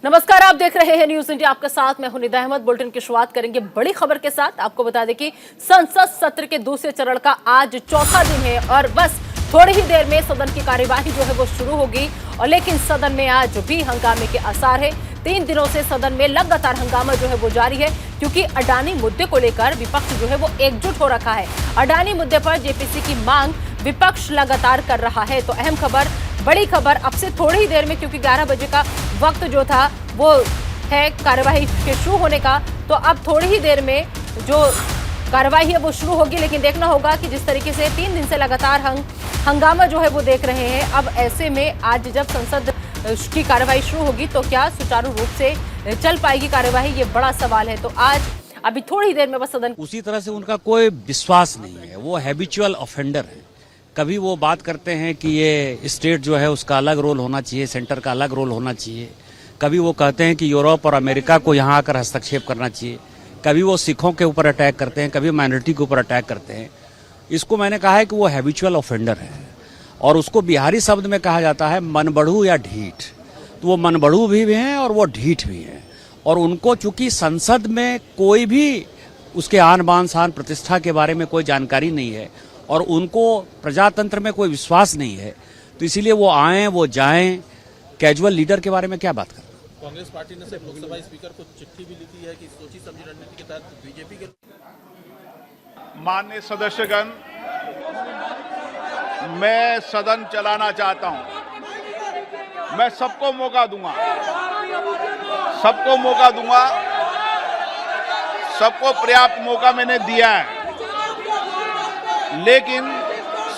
नमस्कार, आप देख रहे हैं न्यूज इंडिया। आपके साथ मैं हूं निदा अहमद। बुलेटिन की शुरुआत करेंगे बड़ी खबर के साथ। आपको बता दें कि संसद सत्र के दूसरे चरण का आज चौथा दिन है और बस थोड़ी ही देर में सदन की कार्यवाही जो है वो शुरू होगी। और लेकिन सदन में आज भी हंगामे के आसार है। 3 दिनों से सदन में लगातार हंगामा जो है वो जारी है, क्योंकि अडानी मुद्दे को लेकर विपक्ष जो है वो एकजुट हो रखा है। अडानी मुद्दे पर जेपीसी की मांग विपक्ष लगातार कर रहा है। तो अहम खबर, बड़ी खबर अब से थोड़ी ही देर में, क्योंकि 11 बजे का वक्त जो था वो है कार्यवाही के शुरू होने का, तो अब थोड़ी ही देर में जो कार्यवाही है वो शुरू होगी। लेकिन देखना होगा कि जिस तरीके से 3 दिन से लगातार हंगामा जो है वो देख रहे हैं, अब ऐसे में आज जब संसद की कार्यवाही शुरू होगी तो क्या सुचारू रूप से चल पाएगी कार्यवाही, ये बड़ा सवाल है। तो आज अभी थोड़ी देर में बस सदन उसी तरह से उनका कोई विश्वास नहीं है। वो हैबिचुअल ऑफेंडर है। कभी वो बात करते हैं कि ये स्टेट जो है उसका अलग रोल होना चाहिए, सेंटर का अलग रोल होना चाहिए। कभी वो कहते हैं कि यूरोप और अमेरिका को यहाँ आकर हस्तक्षेप करना चाहिए। कभी वो सिखों के ऊपर अटैक करते हैं, कभी माइनॉरिटी के ऊपर अटैक करते हैं। इसको मैंने कहा है कि वो हैबिचुअल ऑफेंडर है और उसको बिहारी शब्द में कहा जाता है मनबड़ू या ढीठ। तो वो मनबड़ू भी हैं और वो ढीठ भी हैं। और उनको चूंकि संसद में कोई भी उसके आन बान शान प्रतिष्ठा के बारे में कोई जानकारी नहीं है और उनको प्रजातंत्र में कोई विश्वास नहीं है, तो इसीलिए वो आए वो जाएं। कैजुअल लीडर के बारे में क्या बात कर रहे हैं? कांग्रेस पार्टी ने सिर्फ लोकसभा स्पीकर को चिट्ठी भी लिखी है कि सोची समझी रणनीति के तहत बीजेपी के माननीय सदस्यगण, मैं सदन चलाना चाहता हूं। मैं सबको मौका दूंगा, सबको मौका दूंगा, सबको पर्याप्त मौका मैंने दिया है। लेकिन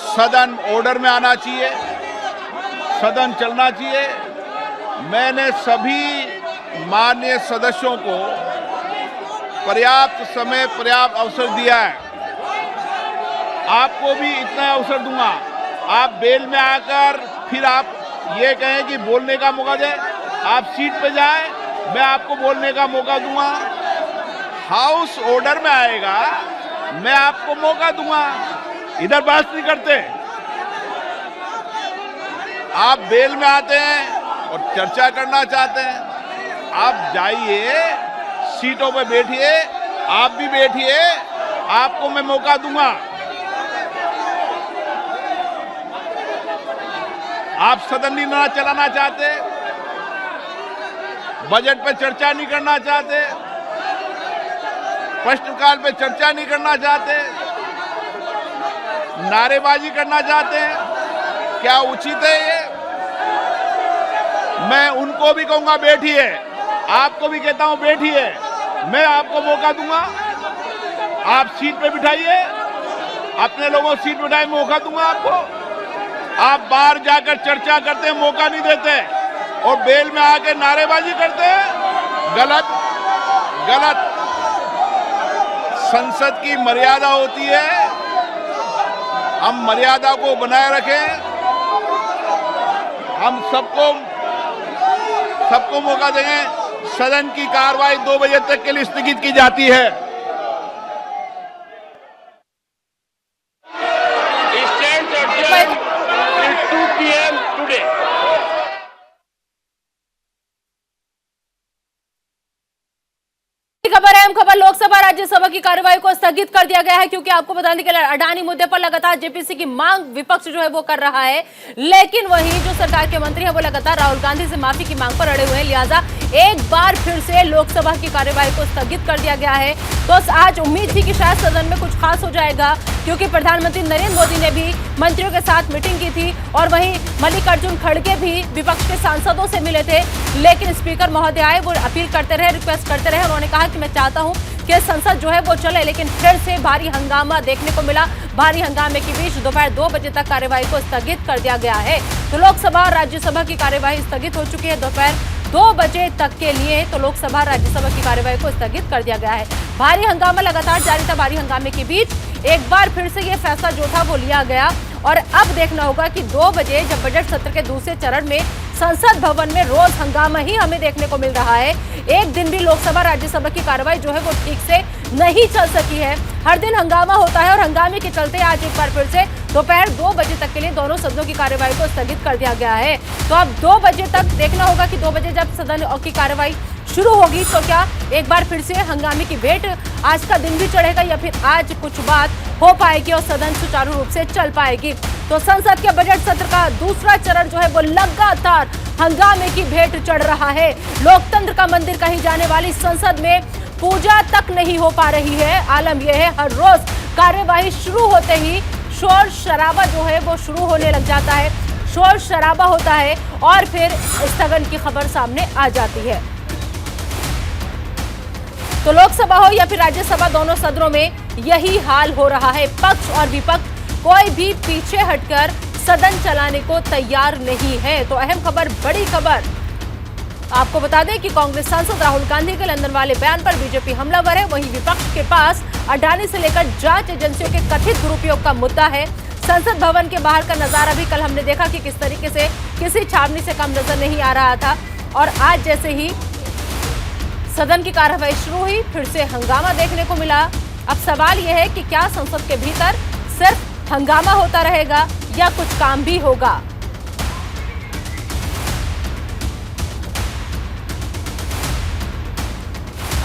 सदन ऑर्डर में आना चाहिए, सदन चलना चाहिए। मैंने सभी माननीय सदस्यों को पर्याप्त समय, पर्याप्त अवसर दिया है। आपको भी इतना अवसर दूंगा। आप बेल में आकर फिर आप ये कहें कि बोलने का मौका दें, आप सीट पे जाएं, मैं आपको बोलने का मौका दूंगा। हाउस ऑर्डर में आएगा, मैं आपको मौका दूंगा। इधर बात नहीं करते। आप बेल में आते हैं और चर्चा करना चाहते हैं, आप जाइए, सीटों पे बैठिए, आप भी बैठिए, आपको मैं मौका दूंगा। आप सदन नहीं ना चलाना चाहते, बजट पे चर्चा नहीं करना चाहते, प्रश्नकाल पे चर्चा नहीं करना चाहते, नारेबाजी करना चाहते हैं, क्या उचित है ये? मैं उनको भी कहूंगा बैठिए, आपको भी कहता हूं बैठिए, मैं आपको मौका दूंगा। आप सीट पे बिठाइए, अपने लोगों को सीट बिठाए, मौका दूंगा आपको। आप बाहर जाकर चर्चा करते हैं, मौका नहीं देते और बेल में आके नारेबाजी करते हैं, गलत गलत। संसद की मर्यादा होती है, हम मर्यादा को बनाए रखें। हम सबको मौका देंगे। सदन की कार्रवाई 2 बजे तक के लिए स्थगित की जाती है। खबर है, अहम खबर, लोकसभा राज्यसभा की कार्यवाही को स्थगित कर दिया गया है, क्योंकि आपको बताने के लिए अडानी मुद्दे पर लगातार जेपीसी की मांग विपक्ष जो है वो कर रहा है। लेकिन वहीं जो सरकार के मंत्री है वो लगातार राहुल गांधी से माफी की मांग पर अड़े हुए हैं। लिहाजा एक बार फिर से लोकसभा की कार्यवाही को स्थगित कर दिया गया है। तो आज उम्मीद थी कि शायद सदन में कुछ खास हो जाएगा, क्योंकि प्रधानमंत्री नरेंद्र मोदी ने भी मंत्रियों के साथ मीटिंग की थी और वहीं मल्लिकार्जुन खड़गे भी विपक्ष के सांसदों से मिले थे। लेकिन स्पीकर महोदय आए, वो अपील करते रहे, रिक्वेस्ट करते रहे। उन्होंने कहा कि मैं चाहता हूं कि संसद जो है वो चले, लेकिन फिर से भारी हंगामा देखने को मिला। भारी हंगामे के बीच दोपहर 2 बजे तक कार्यवाही को स्थगित कर दिया गया है। तो लोकसभा और राज्यसभा की कार्यवाही स्थगित हो चुकी है दोपहर 2 बजे तक के लिए। तो लोकसभा राज्यसभा की कार्यवाही को स्थगित कर दिया गया है। भारी हंगामा लगातार जारी था। भारी हंगामे के बीच एक बार फिर से यह फैसला जो था वो लिया गया और अब देखना होगा कि 2 बजे जब बजट सत्र के दूसरे चरण में संसद भवन में रोज हंगामा ही हमें देखने को मिल रहा है। एक दिन भी लोकसभा राज्यसभा की कार्रवाई जो है वो ठीक से नहीं चल सकी है। हर दिन हंगामा होता है और हंगामे के चलते आज एक बार फिर से दोपहर 2 बजे तक के लिए दोनों सदनों की कार्रवाई को स्थगित कर दिया गया है। तो अब 2 बजे तक देखना होगा कि 2 बजे जब सदन की कार्रवाई शुरू होगी तो क्या एक बार फिर से हंगामे की वेट आज का दिन भी चढ़ेगा या फिर आज कुछ बात हो पाएगी और सदन सुचारू रूप से चल पाएगी। तो संसद के बजट सत्र का दूसरा चरण जो है वो लगातार हंगामे की भेंट चढ़ रहा है। लोकतंत्र का मंदिर कही जाने वाली संसद में पूजा तक नहीं हो पा रही है। आलम यह है, हर रोज कार्यवाही शुरू होते ही शोर शराबा जो है वो शुरू होने लग जाता है, शोर शराबा होता है और फिर स्थगन की खबर सामने आ जाती है। तो लोकसभा हो या फिर राज्यसभा, दोनों सदनों में यही हाल हो रहा है। पक्ष और विपक्ष कोई भी पीछे हटकर सदन चलाने को तैयार नहीं है। तो अहम खबर, बड़ी खबर आपको बता दें कि कांग्रेस सांसद राहुल गांधी के लंदन वाले बयान पर बीजेपी हमलावर है। वहीं विपक्ष के पास अडानी से लेकर जांच एजेंसियों के कथित दुरुपयोग का मुद्दा है। संसद भवन के बाहर का नजारा भी कल हमने देखा कि किस तरीके से किसी छावनी से कम नजर नहीं आ रहा था और आज जैसे ही सदन की कार्रवाई शुरू हुई फिर से हंगामा देखने को मिला। अब सवाल यह है कि क्या संसद के भीतर सिर्फ हंगामा होता रहेगा या कुछ काम भी होगा।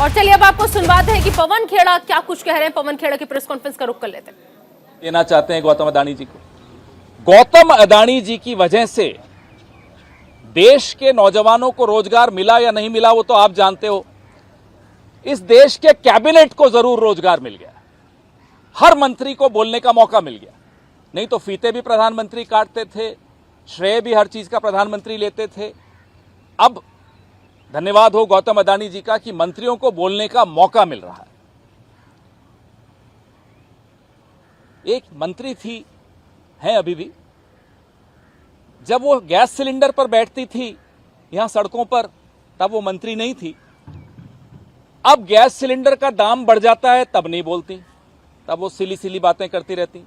और चलिए अब आपको सुनवाते हैं कि पवन खेड़ा क्या कुछ कह रहे हैं। पवन खेड़ा की प्रेस कॉन्फ्रेंस का रुख कर लेते हैं। देना चाहते हैं गौतम अडानी जी को। गौतम अडानी जी की वजह से देश के नौजवानों को रोजगार मिला या नहीं मिला वो तो आप जानते हो। इस देश के कैबिनेट को जरूर रोजगार मिल गया, हर मंत्री को बोलने का मौका मिल गया। नहीं तो फीते भी प्रधानमंत्री काटते थे, श्रेय भी हर चीज का प्रधानमंत्री लेते थे। अब धन्यवाद हो गौतम अडानी जी का कि मंत्रियों को बोलने का मौका मिल रहा है। एक मंत्री थी, हैं अभी भी, जब वो गैस सिलेंडर पर बैठती थी यहां सड़कों पर, तब वो मंत्री नहीं थी। अब गैस सिलेंडर का दाम बढ़ जाता है तब नहीं बोलती, तब वो सिली सिली बातें करती रहती।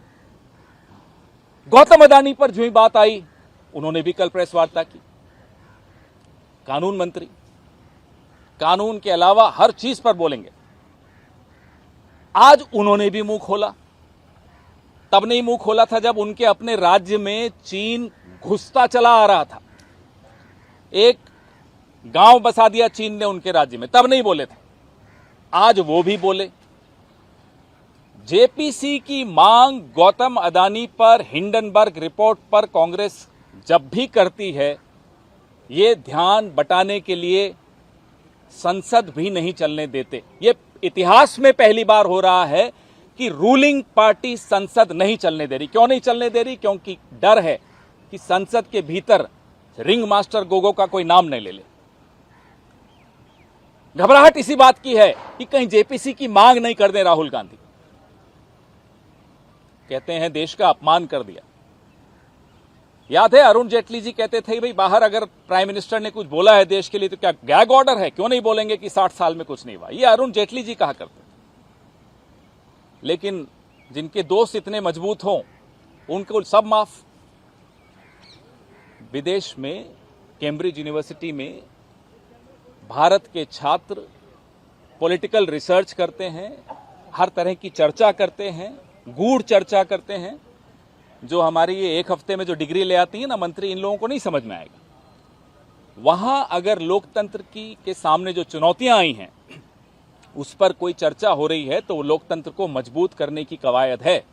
गौतम अडानी पर जो ही बात आई उन्होंने भी कल प्रेस वार्ता की। कानून मंत्री, कानून के अलावा हर चीज पर बोलेंगे। आज उन्होंने भी मुंह खोला। तब नहीं मुंह खोला था जब उनके अपने राज्य में चीन घुसता चला आ रहा था। एक गांव बसा दिया चीन ने उनके राज्य में, तब नहीं बोले थे। आज वो भी बोले। जेपीसी की मांग गौतम अडानी पर, हिंडनबर्ग रिपोर्ट पर कांग्रेस जब भी करती है, ये ध्यान बटाने के लिए संसद भी नहीं चलने देते। ये इतिहास में पहली बार हो रहा है कि रूलिंग पार्टी संसद नहीं चलने दे रही। क्यों नहीं चलने दे रही? क्योंकि डर है कि संसद के भीतर रिंग मास्टर गोगो का कोई नाम नहीं ले ले। घबराहट इसी बात की है कि कहीं जेपीसी की मांग नहीं कर दे राहुल गांधी। कहते हैं देश का अपमान कर दिया। याद है अरुण जेटली जी कहते थे भाई बाहर अगर प्राइम मिनिस्टर ने कुछ बोला है देश के लिए तो क्या गैग ऑर्डर है, क्यों नहीं बोलेंगे कि 60 साल में कुछ नहीं हुआ। ये अरुण जेटली जी कहा करते थे। लेकिन जिनके दोस्त इतने मजबूत हों उनको सब माफ। विदेश में कैम्ब्रिज यूनिवर्सिटी में भारत के छात्र पॉलिटिकल रिसर्च करते हैं, हर तरह की चर्चा करते हैं, गूढ़ चर्चा करते हैं। जो हमारी ये एक हफ्ते में जो डिग्री ले आती है ना मंत्री, इन लोगों को नहीं समझ में आएगा। वहां अगर लोकतंत्र की के सामने जो चुनौतियां आई हैं उस पर कोई चर्चा हो रही है तो लोकतंत्र को मजबूत करने की कवायद है।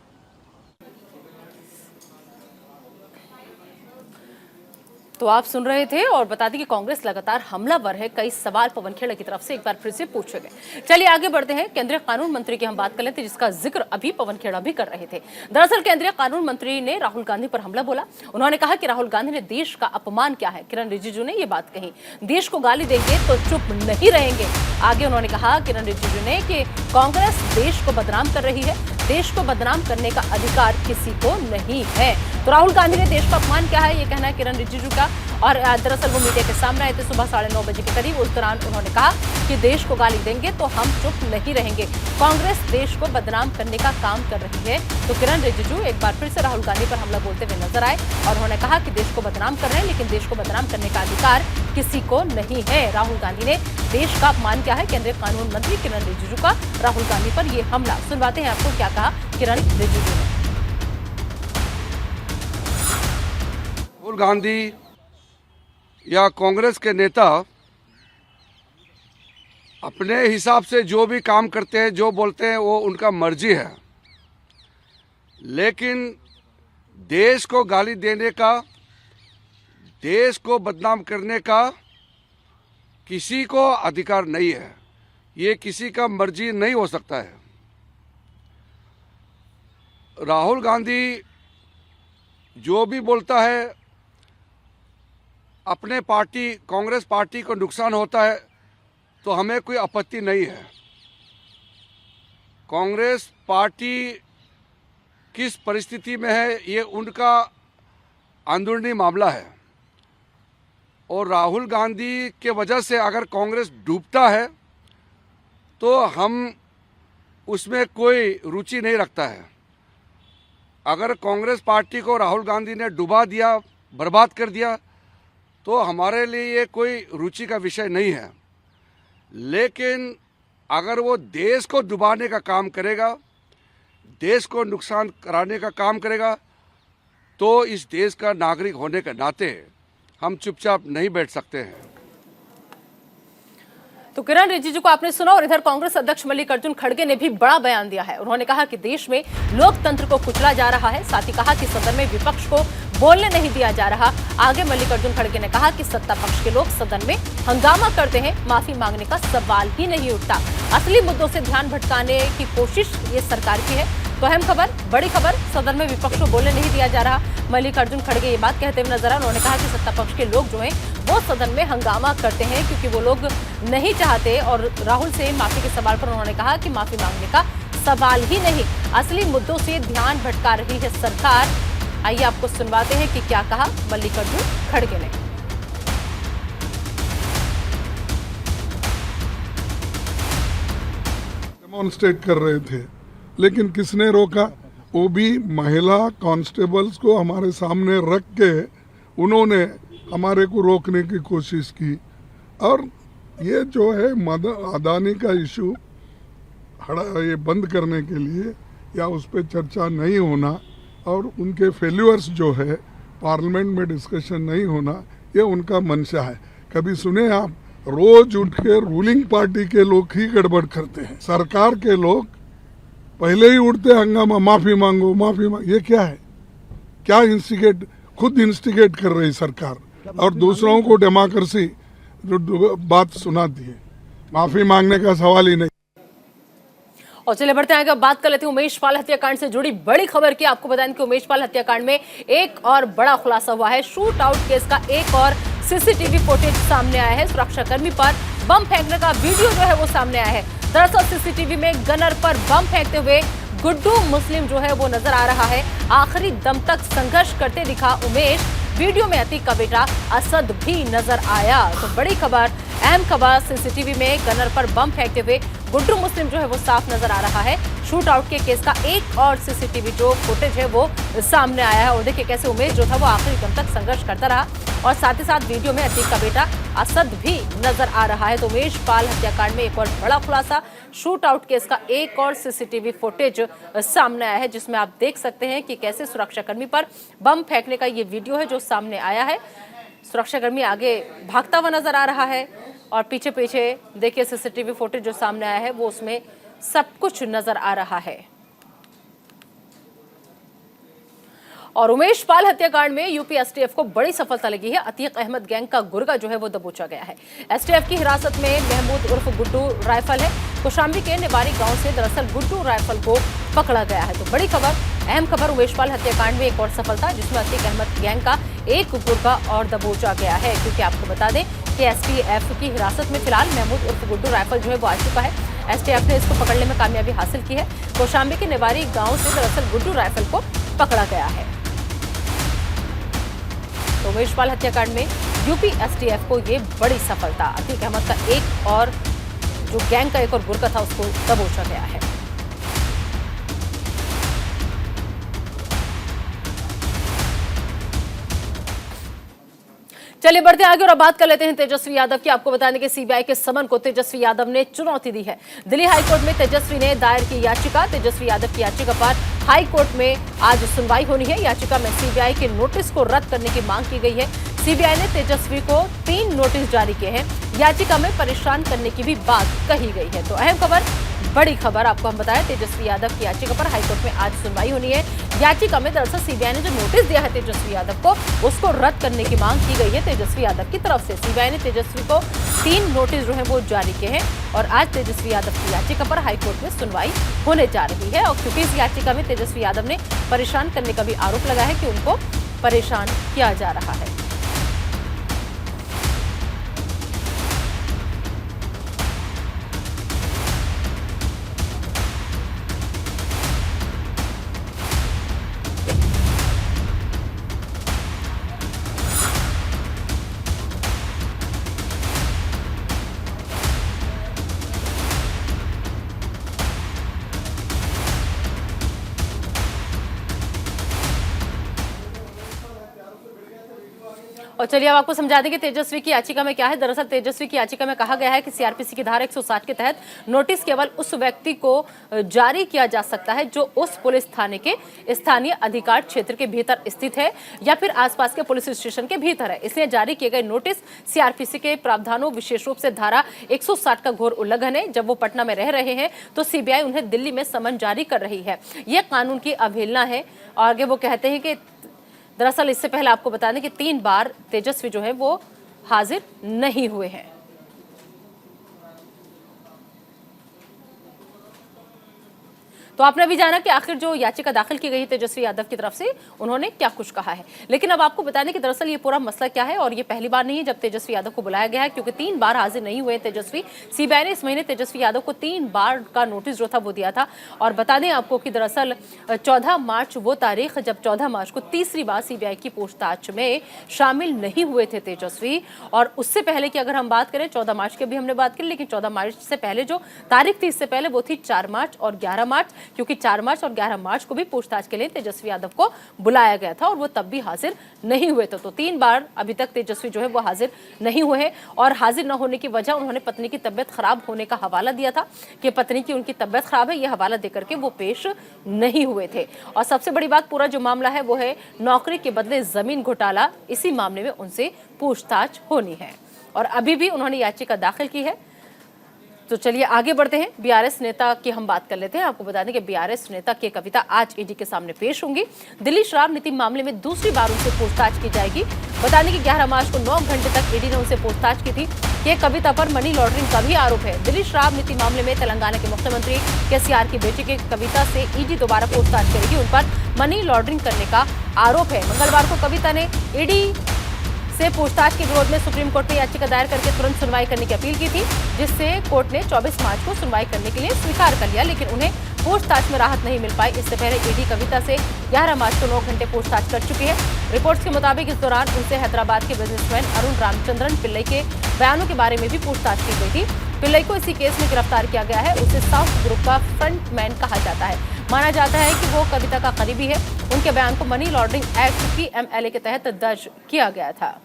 तो आप सुन रहे थे और बता दें कि कांग्रेस लगातार हमलावर है। कई सवाल पवन खेड़ा की तरफ से एक बार फिर से पूछे गए। चलिए आगे बढ़ते हैं। केंद्रीय कानून मंत्री की हम बात कर लेते हैं जिसका जिक्र अभी पवन खेड़ा भी कर रहे थे। दरअसल केंद्रीय कानून मंत्री ने राहुल गांधी पर हमला बोला। उन्होंने कहा कि राहुल गांधी ने देश का अपमान किया है। किरण रिजिजू ने यह बात कही, देश को गाली देंगे तो चुप नहीं रहेंगे। आगे उन्होंने कहा किरण रिजिजू ने कि कांग्रेस देश को बदनाम कर रही है। देश को बदनाम करने का अधिकार किसी को नहीं है। तो राहुल गांधी ने देश का अपमान किया है, ये कहना है किरण रिजिजू का। और दरअसल वो मीडिया के सामने आए थे सुबह 9:30 बजे के करीब। उस दौरान उन्होंने कहा कि देश को गाली देंगे तो हम चुप नहीं रहेंगे, कांग्रेस देश को बदनाम करने का काम कर रही है। तो किरण रिजिजू एक बार फिर से राहुल गांधी पर हमला बोलते हुए नजर आए और उन्होंने कहा कि देश को बदनाम कर रहे हैं, लेकिन देश को बदनाम करने का अधिकार किसी को नहीं है। राहुल गांधी ने देश का अपमान किया है केंद्रीय कानून मंत्री किरण रिजिजू का। राहुल गांधी पर यह हमला, सुनवाते हैं आपको क्या कहा किरण रिजिजू ने। राहुल गांधी या कांग्रेस के नेता अपने हिसाब से जो भी काम करते हैं, जो बोलते हैं, वो उनका मर्जी है, लेकिन देश को गाली देने का, देश को बदनाम करने का किसी को अधिकार नहीं है। ये किसी का मर्जी नहीं हो सकता है। राहुल गांधी जो भी बोलता है, अपने पार्टी कांग्रेस पार्टी को नुकसान होता है तो हमें कोई आपत्ति नहीं है। कांग्रेस पार्टी किस परिस्थिति में है ये उनका अंदरूनी मामला है, और राहुल गांधी के वजह से अगर कांग्रेस डूबता है तो हम उसमें कोई रुचि नहीं रखता है। अगर कांग्रेस पार्टी को राहुल गांधी ने डुबा दिया, बर्बाद कर दिया, तो हमारे लिए ये कोई रुचि का विषय नहीं है। लेकिन अगर वो देश को डुबाने का काम करेगा, देश को नुकसान कराने का काम करेगा, तो इस देश का नागरिक होने के नाते हम चुपचाप नहीं बैठ सकते हैं। तो किरण रिजिजू को आपने सुना। और इधर कांग्रेस अध्यक्ष मल्लिकार्जुन खड़गे ने भी बड़ा बयान दिया है। उन्होंने कहा कि देश में लोकतंत्र को कुचला जा रहा है, साथ ही कहा कि सदन में विपक्ष को बोलने नहीं दिया जा रहा। आगे मल्लिकार्जुन खड़गे ने कहा कि सत्ता पक्ष के लोग सदन में हंगामा करते हैं, माफी मांगने का सवाल ही नहीं उठता। असली मुद्दों से ध्यान भटकाने की कोशिश ये सरकार की है। तो अहम खबर, बड़ी खबर, सदन में विपक्ष को बोलने नहीं दिया जा रहा। मल्लिकार्जुन खड़गे ये बात कहते हुए नजर आए। उन्होंने कहा कि सत्ता पक्ष के लोग जो हैं वो सदन में हंगामा करते हैं क्योंकि वो लोग नहीं चाहते। और राहुल से माफी के सवाल पर उन्होंने कहा कि माफी मांगने का सवाल ही नहीं, असली मुद्दों से ध्यान भटका रही है सरकार। आइए आपको सुनवाते हैं कि क्या कहा मल्लिकार्जुन खड़गे ने। डेमोन्स्ट्रेट कर रहे थे, लेकिन किसने रोका? वो भी महिला कांस्टेबल्स को हमारे सामने रख के उन्होंने हमारे को रोकने की कोशिश की। और ये जो है अदानी का इशू ये बंद करने के लिए या उस पर चर्चा नहीं होना और उनके फेल्यूअर्स जो है पार्लियामेंट में डिस्कशन नहीं होना, ये उनका मंशा है। कभी सुने आप? रोज उठ के रूलिंग पार्टी के लोग ही गड़बड़ करते हैं। सरकार के लोग पहले ही उठते हंगामा, माफी मांगो, माफी मांगो। ये क्या है? क्या इंस्टिगेट, खुद इंस्टिगेट कर रही सरकार और दूसरों को डेमोक्रेसी जो बात सुनाती है। माफी मांगने का सवाल ही नहीं। और चले बढ़ते हैं, बात कर लेते हैं उमेश पाल हत्याकांड से जुड़ी बड़ी खबर की। आपको बताएं कि उमेश पाल हत्याकांड में एक और बड़ा खुलासा हुआ है। शूट आउट केस का एक और सीसीटीवी फुटेज सामने आया है। सुरक्षाकर्मी पर बम फेंकने का वीडियो जो है वो सामने आया है। दरअसल सीसीटीवी में गनर पर बम फेंकते हुए गुड्डू मुस्लिम जो है वो नजर आ रहा है। आखिरी दम तक संघर्ष करते दिखा उमेश। वीडियो में अतीक का बेटा असद भी नजर आया। तो बड़ी खबर, अहम खबर, सीसीटीवी में गनर पर बम फेंकते हुए गुड्डू मुस्लिम जो है वो साफ नजर आ रहा है। शूट आउट के केस का एक और सीसीटीवी जो फुटेज है वो सामने आया है। और देखिए कैसे उमेश जो था वो आखिरी दम तक संघर्ष करता रहा और साथ ही साथ वीडियो में अतीक का बेटा असद भी नजर आ रहा है। तो उमेश पाल हत्याकांड में एक और बड़ा खुलासा, शूट आउट केस का एक और सीसीटीवी फुटेज सामने आया है, जिसमें आप देख सकते हैं कि कैसे सुरक्षाकर्मी पर बम फेंकने का ये वीडियो है जो सामने आया है। सुरक्षाकर्मी आगे भागता हुआ नजर आ रहा है और पीछे पीछे देखिए सीसीटीवी फुटेज जो सामने आया है वो उसमें सब कुछ नजर आ रहा है। और उमेश पाल हत्याकांड में यूपी एसटीएफ को बड़ी सफलता लगी है। अतीक अहमद गैंग का गुर्गा जो है वो दबोचा गया है। एसटीएफ की हिरासत में महमूद उर्फ गुड्डू राइफल है। कौशाम्बी के निवारी गांव से दरअसल गुड्डू राइफल को पकड़ा गया है। तो बड़ी खबर, अहम खबर, उमेश पाल हत्याकांड में एक और सफलता, जिसमें अतीक अहमद गैंग का एक गुर्गा और दबोचा गया है। क्योंकि आपको बता दें कि एसटीएफ की हिरासत में फिलहाल महमूद उर्फ गुड्डू राइफल जो है वो आ चुका है। एसटीएफ ने इसको पकड़ने में कामयाबी हासिल की है। कौशाम्बी के नेवारी गांव से दरअसल गुड्डू राइफल को पकड़ा गया है। तो उमेशपाल हत्याकांड में यूपी एसटीएफ को ये बड़ी सफलता। अतीक अहमद का एक और जो गैंग का एक और गुर्गा था उसको दबोचा गया है। चलिए बढ़ते आगे और अब बात कर लेते हैं तेजस्वी यादव की। आपको बता दें कि सीबीआई के समन को तेजस्वी यादव ने चुनौती दी है। दिल्ली हाईकोर्ट में तेजस्वी ने दायर की याचिका। तेजस्वी यादव की याचिका पर हाईकोर्ट में आज सुनवाई होनी है। याचिका में सीबीआई के नोटिस को रद्द करने की मांग की गई है। सीबीआई ने तेजस्वी को 3 नोटिस जारी किए हैं। याचिका में परेशान करने की भी बात कही गई है। तो अहम खबर, बड़ी खबर आपको हम बताएं, तेजस्वी यादव की याचिका पर हाईकोर्ट में आज सुनवाई होनी है। याचिका में दरअसल सीबीआई ने जो नोटिस दिया है तेजस्वी यादव को, उसको रद्द करने की मांग की गई है तेजस्वी यादव की तरफ से। सीबीआई ने तेजस्वी को 3 नोटिस जो है वो जारी किए हैं और आज तेजस्वी यादव की याचिका पर हाईकोर्ट में सुनवाई होने जा रही है। और क्योंकि इस याचिका में तेजस्वी यादव ने परेशान करने का भी आरोप लगाया है कि उनको परेशान किया जा रहा है। और चलिए अब आपको समझा दें कि तेजस्वी की याचिका में क्या है। दरअसल तेजस्वी की याचिका में कहा गया है कि सीआरपीसी की धारा 160 के तहत नोटिस केवल उस व्यक्ति को जारी किया जा सकता है जो उस पुलिस थाने के स्थानीय अधिकार क्षेत्र के भीतर स्थित है या फिर आसपास के पुलिस स्टेशन के भीतर है। इसलिए जारी किए गए नोटिस सीआरपीसी के प्रावधानों, विशेष रूप से धारा 160 का घोर उल्लंघन है। जब वो पटना में रह रहे हैं तो सीबीआई उन्हें दिल्ली में समन जारी कर रही है। यह कानून की अवहेलना है। आगे वो कहते हैं कि दरअसल इससे पहले आपको बता दें कि 3 बार तेजस्वी जो है वो हाजिर नहीं हुए हैं। तो आपने अभी जाना कि आखिर जो याचिका दाखिल की गई है तेजस्वी यादव की तरफ से, उन्होंने क्या कुछ कहा है। लेकिन अब आपको बता दें कि दरअसल ये पूरा मसला क्या है और ये पहली बार नहीं है जब तेजस्वी यादव को बुलाया गया है, क्योंकि 3 बार हाजिर नहीं हुए तेजस्वी। सीबीआई ने इस महीने तेजस्वी यादव को 3 बार का नोटिस जो था वो दिया था। और बता दें आपको कि दरअसल 14 मार्च वो तारीख जब 14 मार्च को तीसरी बार सीबीआई की पूछताछ में शामिल नहीं हुए थे तेजस्वी। और उससे पहले की अगर हम बात करें, 14 मार्च की भी हमने बात की, लेकिन 14 मार्च से पहले जो तारीख थी इससे पहले वो थी 4 मार्च और 11 मार्च, क्योंकि 4 मार्च और 11 मार्च को भी पूछताछ के लिए तेजस्वी यादव को बुलाया गया था और वो तब भी हाजिर नहीं हुए थे। तो 3 बार अभी तक तेजस्वी जो है वो हाजिर नहीं हुए हैं। और हाजिर न होने की वजह उन्होंने पत्नी की तबियत खराब होने का हवाला दिया था कि पत्नी की उनकी तबियत खराब है, यह हवाला देकर के वो पेश नहीं हुए थे। और सबसे बड़ी बात, पूरा जो मामला है वो है नौकरी के बदले जमीन घोटाला। इसी मामले में उनसे पूछताछ होनी है और अभी भी उन्होंने याचिका दाखिल की है। तो चलिए आगे बढ़ते हैं। बीआरएस नेता की हम बात कर लेते हैं। आपको बता दें कि बीआरएस नेता की कविता आज ईडी के सामने पेश होंगी। दिल्ली शराब नीति मामले में दूसरी बार उनसे पूछताछ की जाएगी। बता दें कि 11 मार्च को 9 घंटे तक ईडी ने उनसे पूछताछ की थी। ये कविता पर मनी लॉन्ड्रिंग का भी आरोप है। दिल्ली शराब नीति मामले में तेलंगाना के मुख्यमंत्री केसीआर की बेटी की कविता से ईडी दोबारा पूछताछ करेगी। उन पर मनी लॉन्ड्रिंग करने का आरोप है। मंगलवार को कविता ने ईडी से पूछताछ के विरोध में सुप्रीम कोर्ट में याचिका दायर करके तुरंत सुनवाई करने की अपील की थी, जिससे कोर्ट ने 24 मार्च को सुनवाई करने के लिए स्वीकार कर लिया, लेकिन उन्हें पूछताछ में राहत नहीं मिल पाई। इससे पहले ईडी कविता से 11 मार्च को 9 घंटे पूछताछ कर चुकी है। रिपोर्ट्स के मुताबिक इस दौरान उनसे हैदराबाद के बिजनेसमैन अरुण रामचंद्रन पिल्लई के बयानों के बारे में भी पूछताछ की गई थी। पिल्लई को इसी केस में गिरफ्तार किया गया है। उसे साउथ ग्रुप का फ्रंटमैन कहा जाता है। माना जाता है कि वो कविता का करीबी है। उनके बयान को मनी लॉन्ड्रिंग एक्ट PMLA के तहत दर्ज किया गया था।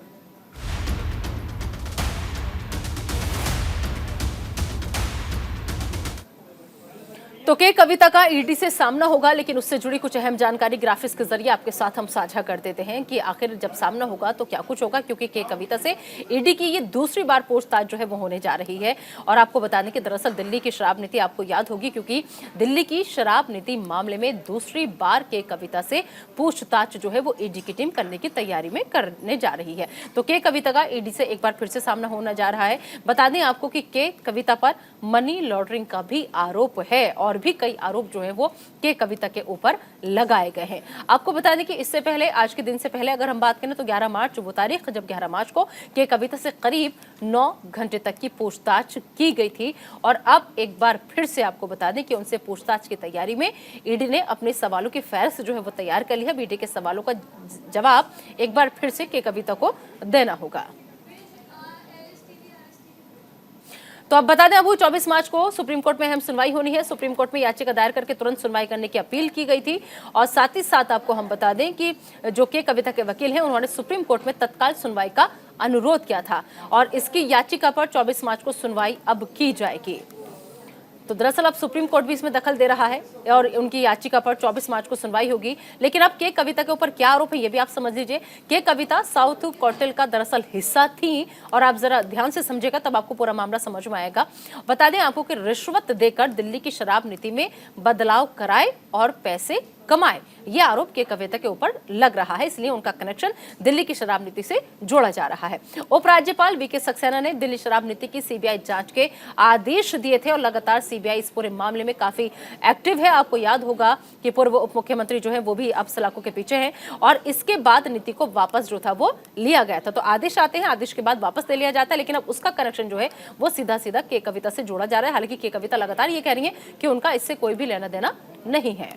तो के कविता का ईडी से सामना होगा, लेकिन उससे जुड़ी कुछ अहम जानकारी ग्राफिक्स के जरिए आपके साथ हम साझा कर देते हैं कि आखिर जब सामना होगा तो क्या कुछ होगा, क्योंकि के कविता से ईडी की ये दूसरी बार पूछताछ जो है वो होने जा रही है। और आपको बताने कि दरअसल दिल्ली की शराब नीति आपको याद होगी, क्योंकि दिल्ली की शराब नीति मामले में दूसरी बार के कविता से पूछताछ जो है वो ईडी की टीम करने की तैयारी में करने जा रही है। तो के कविता का ईडी से एक बार फिर से सामना होने जा रहा है। बता दें आपको कि के कविता पर मनी लॉन्ड्रिंग का भी आरोप है और और भी कई आरोप जो है वो के कविता के ऊपर लगाए गए हैं। आपको बता दें कि इससे पहले, आज के दिन से पहले अगर हम बात करें तो 11 मार्च वो तारीख जब 11 मार्च को के कविता से करीब 9 घंटे तक की पूछताछ की गई थी। और अब एक बार फिर से आपको बता दें कि उनसे पूछताछ की तैयारी में ईडी ने अपने सवालों की फहरिस्त जो है वो तैयार कर ली है। ईडी के सवालों का जवाब एक बार फिर से के कविता को देना होगा। तो अब बता दें, अब 24 मार्च को सुप्रीम कोर्ट में अहम सुनवाई होनी है। सुप्रीम कोर्ट में याचिका दायर करके तुरंत सुनवाई करने की अपील की गई थी। और साथ ही साथ आपको हम बता दें कि जो के कविता के वकील हैं उन्होंने सुप्रीम कोर्ट में तत्काल सुनवाई का अनुरोध किया था और इसकी याचिका पर 24 मार्च को सुनवाई अब की जाएगी। तो दरअसल अब सुप्रीम कोर्ट भी इसमें दखल दे रहा है और उनकी याचिका पर 24 मार्च को सुनवाई होगी। लेकिन अब के कविता के ऊपर क्या आरोप है ये भी आप समझ लीजिए। के कविता साउथ कार्टेल का दरअसल हिस्सा थी और आप जरा ध्यान से समझेगा तब आपको पूरा मामला समझ में आएगा। बता दें आपको कि रिश्वत देकर दिल्ली की शराब नीति में बदलाव कराए और पैसे कमाए, ये आरोप के कविता के ऊपर लग रहा है, इसलिए उनका कनेक्शन दिल्ली की शराब नीति से जोड़ा जा रहा है। उपराज्यपाल वीके सक्सेना ने दिल्ली शराब नीति की सीबीआई जांच के आदेश दिए थे और लगातार सीबीआई इस पूरे मामले में काफी एक्टिव है। आपको याद होगा कि पूर्व उप मुख्यमंत्री जो है वो भी अब सलाखों के पीछे हैं और इसके बाद नीति को वापस जो था वो लिया गया था। तो आदेश आते हैं, आदेश के बाद वापस ले लिया जाता है, लेकिन अब उसका कनेक्शन जो है वो सीधा सीधा के कविता से जोड़ा जा रहा है। हालांकि के कविता लगातार ये कह रही है कि उनका इससे कोई भी लेना देना नहीं है।